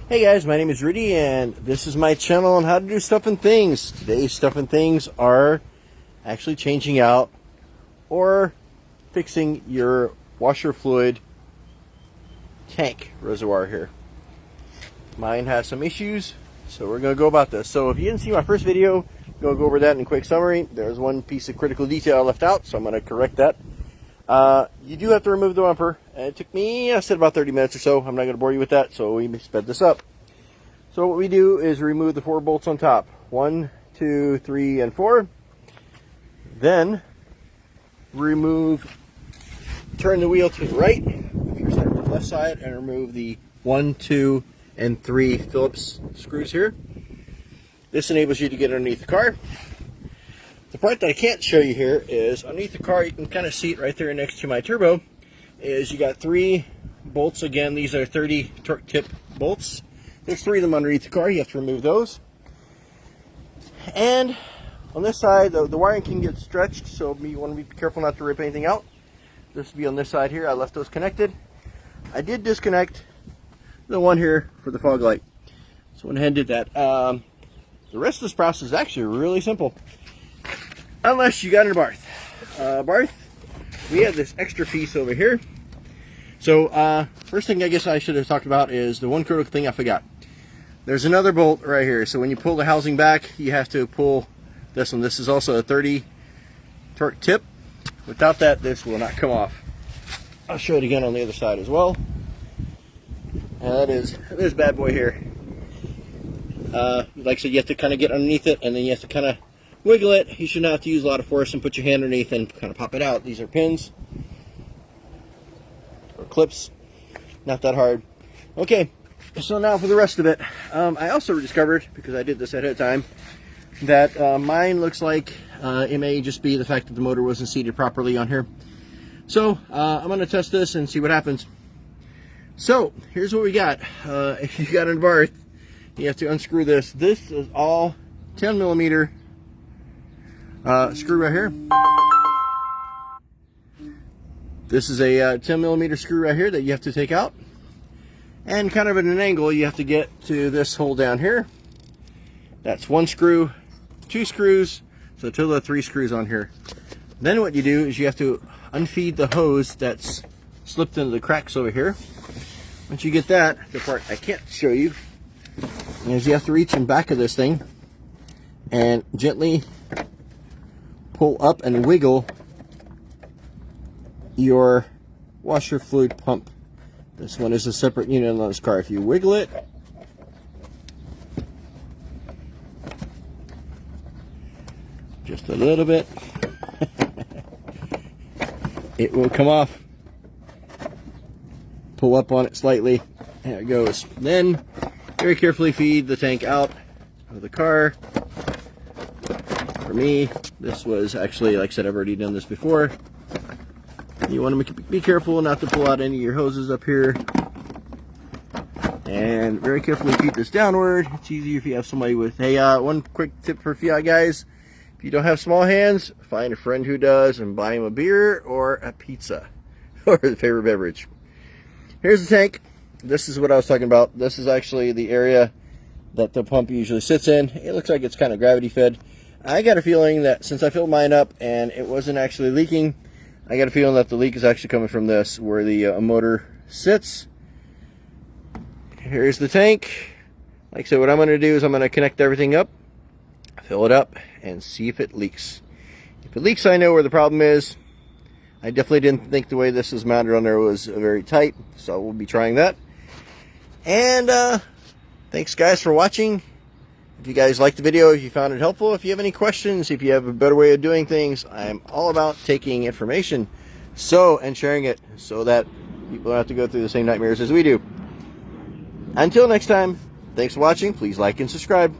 Hey guys, my name is Rudy and this is my channel on how to do stuff and things. Today's stuff and things are actually changing out or fixing your washer fluid tank reservoir here. Mine has some issues, so we're going to go about this. So if you didn't see my first video, I'm going to go over that in a quick summary. There's one piece of critical detail I left out, so I'm going to correct that. You do have to remove the bumper. It took me, I said, about 30 minutes or so. I'm not going to bore you with that, so we sped this up. So what we do is remove the 4 bolts on top. 1, 2, 3, and 4. Then turn the wheel to the right if you're starting on the left side, and remove the 1, 2, and 3 Phillips screws here. This enables you to get underneath the car. The part that I can't show you here is underneath the car. You can kind of see it right there next to my turbo. Is you got 3 bolts. Again, these are 30 torque tip bolts. There's 3 of them underneath the car. You have to remove those. And on this side, the wiring can get stretched, so you want to be careful not to rip anything out. This will be on this side here. I left those connected. I did disconnect the one here for the fog light, so went ahead and did that. The rest of this process is actually really simple, unless you got an Abarth. Abarth, we have this extra piece over here. So first thing I guess I should have talked about is the one critical thing I forgot. There's another bolt right here. So when you pull the housing back, you have to pull this one. This is also a 30 torque tip. Without that, this will not come off. I'll show it again on the other side as well. And that is this bad boy here. Like I said, you have to kind of get underneath it, and then you have to kind of wiggle it. You should not have to use a lot of force and put your hand underneath and kind of pop it out. These are pins or clips, not that hard. Okay, so now for the rest of it. I also discovered, because I did this ahead of time, that mine looks like it may just be the fact that the motor wasn't seated properly on here. So I'm going to test this and see what happens. So here's what we got. If you got an Abarth, you have to unscrew this. This is all 10 millimeter screw right here. This is a 10 millimeter screw right here that you have to take out, and kind of at an angle you have to get to this hole down here. That's 1 screw, 2 screws, so a total of 3 screws on here. Then what you do is you have to unfeed the hose that's slipped into the cracks over here. Once you get that, the part I can't show you is you have to reach in back of this thing and gently pull up and wiggle your washer fluid pump. This one is a separate unit on this car. If you wiggle it, just a little bit, it will come off. Pull up on it slightly. There it goes. Then very carefully feed the tank out of the car. For me, this was actually, like I said, I've already done this before. You want to be careful not to pull out any of your hoses up here. And very carefully feed this downward. It's easier if you have somebody with, hey, one quick tip for Fiat guys. If you don't have small hands, find a friend who does and buy him a beer or a pizza or a favorite beverage. Here's the tank. This is what I was talking about. This is actually the area that the pump usually sits in. It looks like it's kind of gravity fed. I got a feeling that since I filled mine up and it wasn't actually leaking, I got a feeling that the leak is actually coming from this, where the motor sits. Here's the tank. Like I said, what I'm going to do is I'm going to connect everything up, fill it up, and see if it leaks. If it leaks, I know where the problem is. I definitely didn't think the way this is mounted on there was very tight, so we'll be trying that. And thanks guys for watching. If you guys liked the video, if you found it helpful, if you have any questions, if you have a better way of doing things, I'm all about taking information and sharing it so that people don't have to go through the same nightmares as we do. Until next time, thanks for watching. Please like and subscribe.